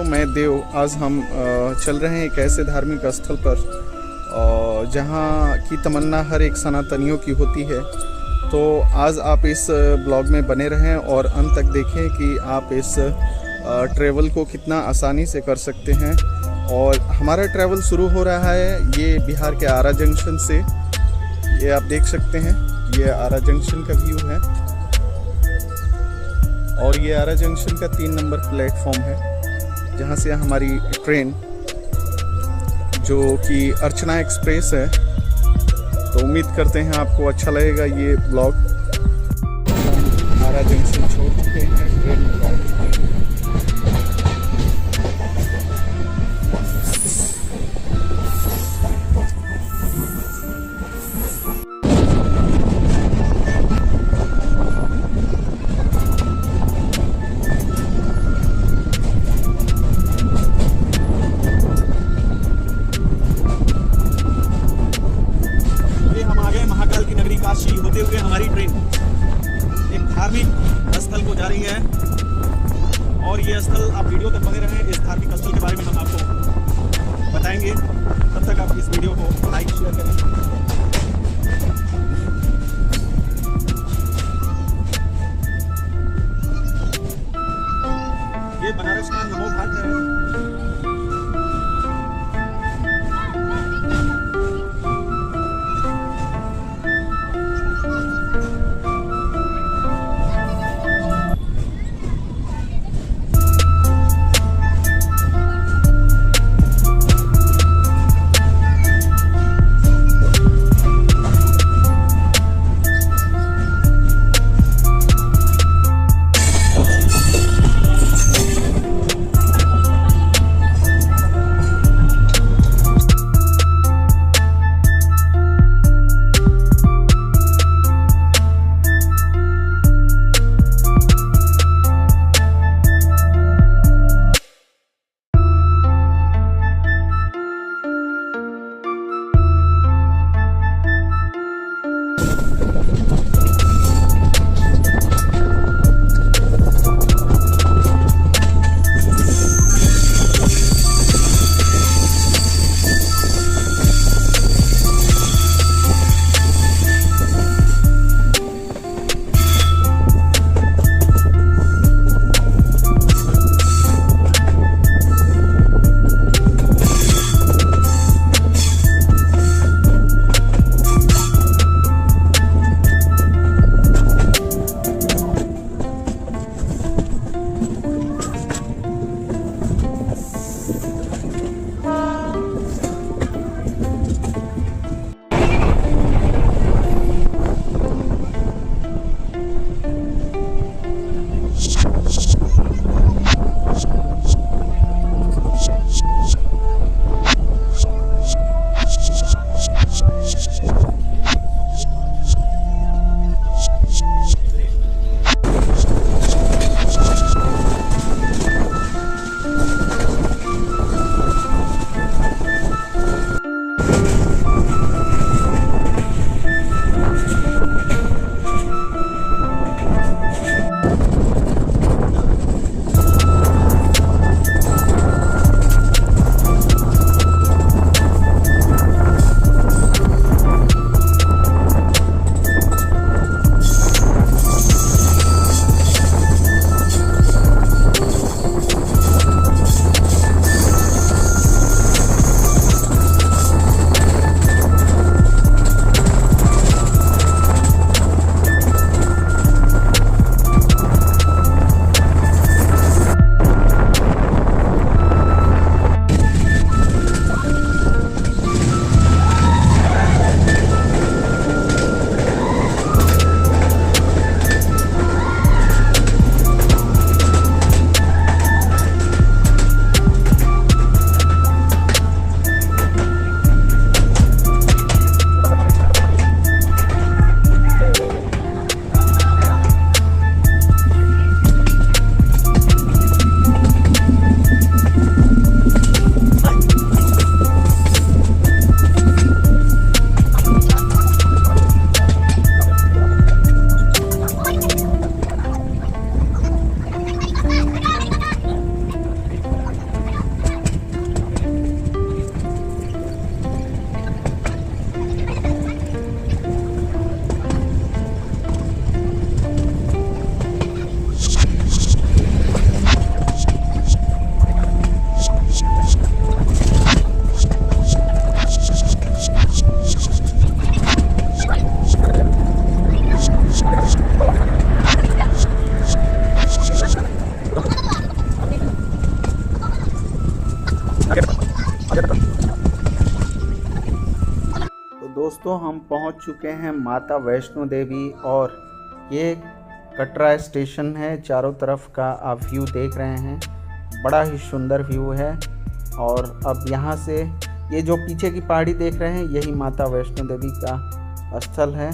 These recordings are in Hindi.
मैं देव। आज हम चल रहे हैं एक ऐसे धार्मिक स्थल पर जहां की तमन्ना हर एक सनातनियों की होती है। तो आज आप इस ब्लॉग में बने रहें और अंत तक देखें कि आप इस ट्रैवल को कितना आसानी से कर सकते हैं। और हमारा ट्रैवल शुरू हो रहा है ये बिहार के आरा जंक्शन से। ये आप देख सकते हैं, ये आरा जंक्शन का व्यू है और ये आरा जंक्शन का 3 नंबर प्लेटफॉर्म है जहाँ से हमारी ट्रेन जो कि अर्चना एक्सप्रेस है। तो उम्मीद करते हैं आपको अच्छा लगेगा ये ब्लॉग। आरा जंक्शन छोड़ चुके हैं, ट्रेन में बैठ चुके हैं। काशी होते हुए हमारी ट्रेन एक धार्मिक स्थल को जा रही है और ये स्थल आप वीडियो तक बने रहें। इस धार्मिक स्थल के बारे में हम आपको बताएंगे, तब तक आप इस वीडियो को लाइक शेयर करें। ये बनारस का नमो घाट है। तो दोस्तों हम पहुंच चुके हैं माता वैष्णो देवी और ये कटरा स्टेशन है। चारों तरफ का आप व्यू देख रहे हैं, बड़ा ही सुंदर व्यू है। और अब यहाँ से ये जो पीछे की पहाड़ी देख रहे हैं यही माता वैष्णो देवी का स्थल है।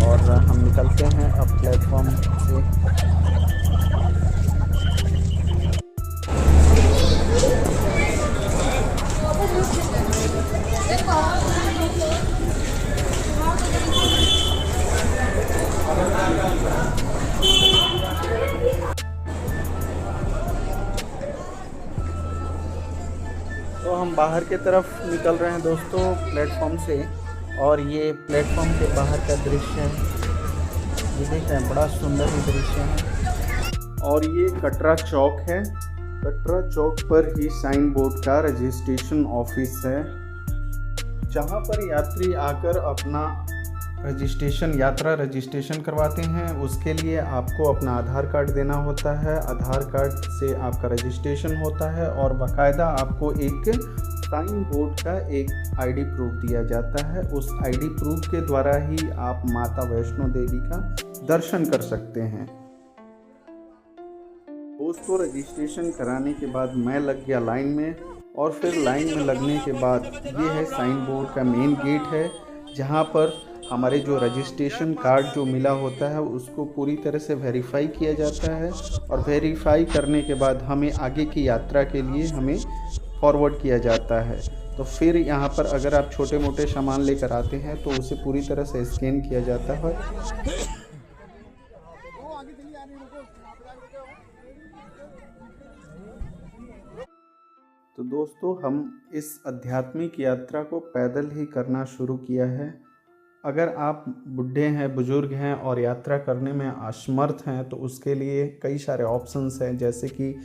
और हम निकलते हैं अब प्लेटफॉर्म से। तो हम बाहर की तरफ निकल रहे हैं दोस्तों प्लेटफॉर्म से। और ये प्लेटफॉर्म के बाहर का दृश्य है, ये देख रहे हैं, बड़ा सुंदर ही दृश्य है। और ये कटरा चौक है। कटरा चौक पर ही साइन बोर्ड का रजिस्ट्रेशन ऑफिस है, जहाँ पर यात्री आकर अपना यात्रा रजिस्ट्रेशन करवाते हैं। उसके लिए आपको अपना आधार कार्ड देना होता है, आधार कार्ड से आपका रजिस्ट्रेशन होता है और बाकायदा आपको एक साइन बोर्ड का एक आईडी प्रूफ दिया जाता है। उस आईडी प्रूफ के द्वारा ही आप माता वैष्णो देवी का दर्शन कर सकते हैं। उसको रजिस्ट्रेशन कराने के बाद मैं लग गया लाइन में, और फिर लाइन में लगने के बाद ये है साइन बोर्ड का मेन गेट है, जहाँ पर हमारे जो रजिस्ट्रेशन कार्ड जो मिला होता है उसको पूरी तरह से वेरीफाई किया जाता है। और वेरीफाई करने के बाद हमें आगे की यात्रा के लिए हमें फॉरवर्ड किया जाता है। तो फिर यहाँ पर अगर आप छोटे मोटे सामान लेकर आते हैं तो उसे पूरी तरह से स्कैन किया जाता है। तो दोस्तों हम इस आध्यात्मिक यात्रा को पैदल ही करना शुरू किया है। अगर आप बूढ़े हैं, बुजुर्ग हैं और यात्रा करने में असमर्थ हैं तो उसके लिए कई सारे ऑप्शंस हैं, जैसे कि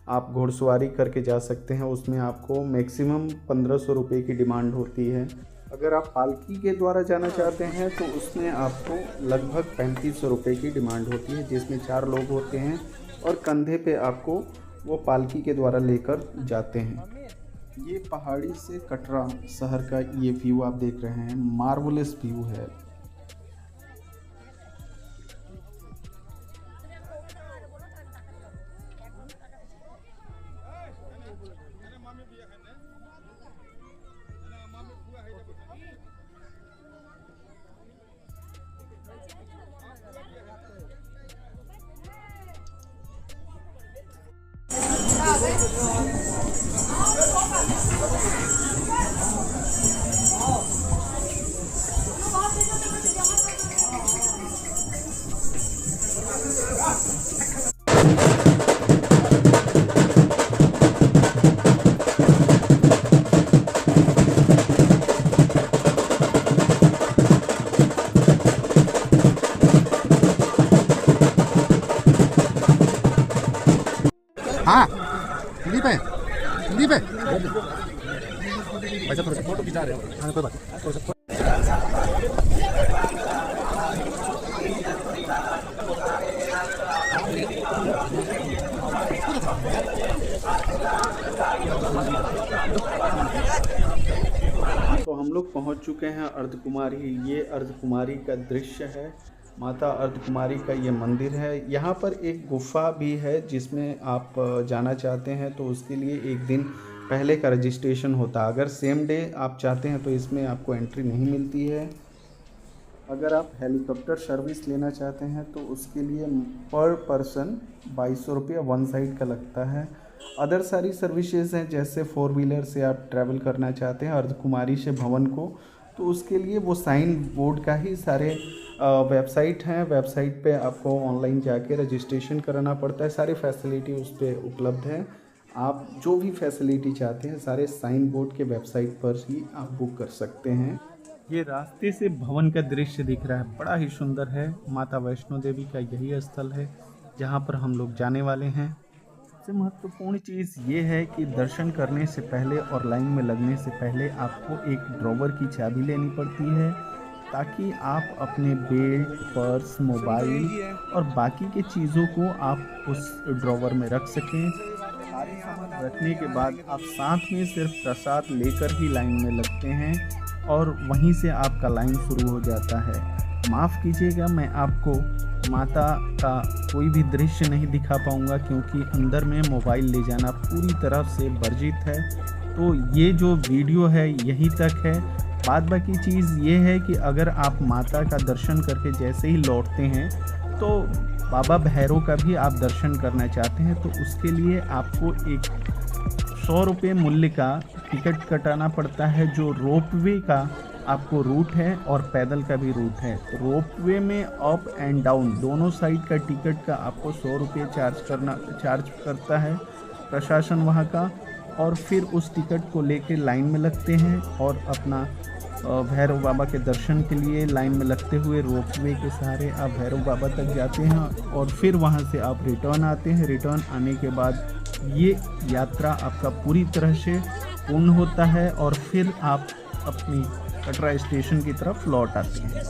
आप घुड़सवारी करके जा सकते हैं। उसमें आपको मैक्सिमम 1500 रुपये की डिमांड होती है। अगर आप पालकी के द्वारा जाना चाहते हैं तो उसमें आपको लगभग 3500 रुपये की डिमांड होती है, जिसमें 4 लोग होते हैं और कंधे पे आपको वो पालकी के द्वारा लेकर जाते हैं। ये पहाड़ी से कटरा शहर का ये व्यू आप देख रहे हैं, मार्वलस व्यू है। हाँ संदीप है, संदीप है। वैसे थोड़ा सा फोटो खिंचा रहे हो। हाँ कोई बात नहीं। तो हम लोग पहुंच चुके हैं अर्धकुमारी। ये अर्धकुमारी का दृश्य है, माता अर्धकुमारी का ये मंदिर है। यहाँ पर एक गुफा भी है, जिसमें आप जाना चाहते हैं तो उसके लिए एक दिन पहले का रजिस्ट्रेशन होता है। अगर सेम डे आप चाहते हैं तो इसमें आपको एंट्री नहीं मिलती है। अगर आप हेलीकॉप्टर सर्विस लेना चाहते हैं तो उसके लिए पर पर्सन 2200 रुपये वन साइड का लगता है। अदर सारी सर्विसेज हैं, जैसे 4 व्हीलर से आप ट्रैवल करना चाहते हैं अर्धकुमारी से भवन को, तो उसके लिए वो साइन बोर्ड का ही सारे वेबसाइट हैं। वेबसाइट पे आपको ऑनलाइन जाके रजिस्ट्रेशन कराना पड़ता है। सारी फैसिलिटी उस पर उपलब्ध है। आप जो भी फैसिलिटी चाहते हैं सारे साइन बोर्ड के वेबसाइट पर ही आप बुक कर सकते हैं। ये रास्ते से भवन का दृश्य दिख रहा है, बड़ा ही सुंदर है। माता वैष्णो देवी का यही स्थल है जहाँ पर हम लोग जाने वाले हैं। सबसे महत्वपूर्ण चीज़ ये है कि दर्शन करने से पहले और लाइन में लगने से पहले आपको एक ड्रॉवर की चाबी लेनी पड़ती है, ताकि आप अपने बेल्ट, पर्स, मोबाइल और बाकी के चीज़ों को आप उस ड्रॉवर में रख सकें। सारे सामान रखने के बाद आप साथ में सिर्फ प्रसाद लेकर ही लाइन में लगते हैं और वहीं से आपका लाइन शुरू हो जाता है। माफ़ कीजिएगा, मैं आपको माता का कोई भी दृश्य नहीं दिखा पाऊँगा क्योंकि अंदर में मोबाइल ले जाना पूरी तरह से वर्जित है। तो ये जो वीडियो है यहीं तक है। बाद बाकी चीज़ ये है कि अगर आप माता का दर्शन करके जैसे ही लौटते हैं तो बाबा भैरव का भी आप दर्शन करना चाहते हैं तो उसके लिए आपको एक 100 रुपये मूल्य का टिकट कटाना पड़ता है, जो रोपवे का आपको रूट है और पैदल का भी रूट है। रोपवे में अप एंड डाउन दोनों साइड का टिकट का आपको 100 रुपये चार्ज करता है प्रशासन वहाँ का। और फिर उस टिकट को लेके लाइन में लगते हैं और अपना भैरव बाबा के दर्शन के लिए लाइन में लगते हुए रोपवे के सहारे आप भैरव बाबा तक जाते हैं और फिर वहां से आप रिटर्न आते हैं। रिटर्न आने के बाद ये यात्रा आपका पूरी तरह से पूर्ण होता है और फिर आप अपनी कटरा स्टेशन की तरफ लौट आते हैं।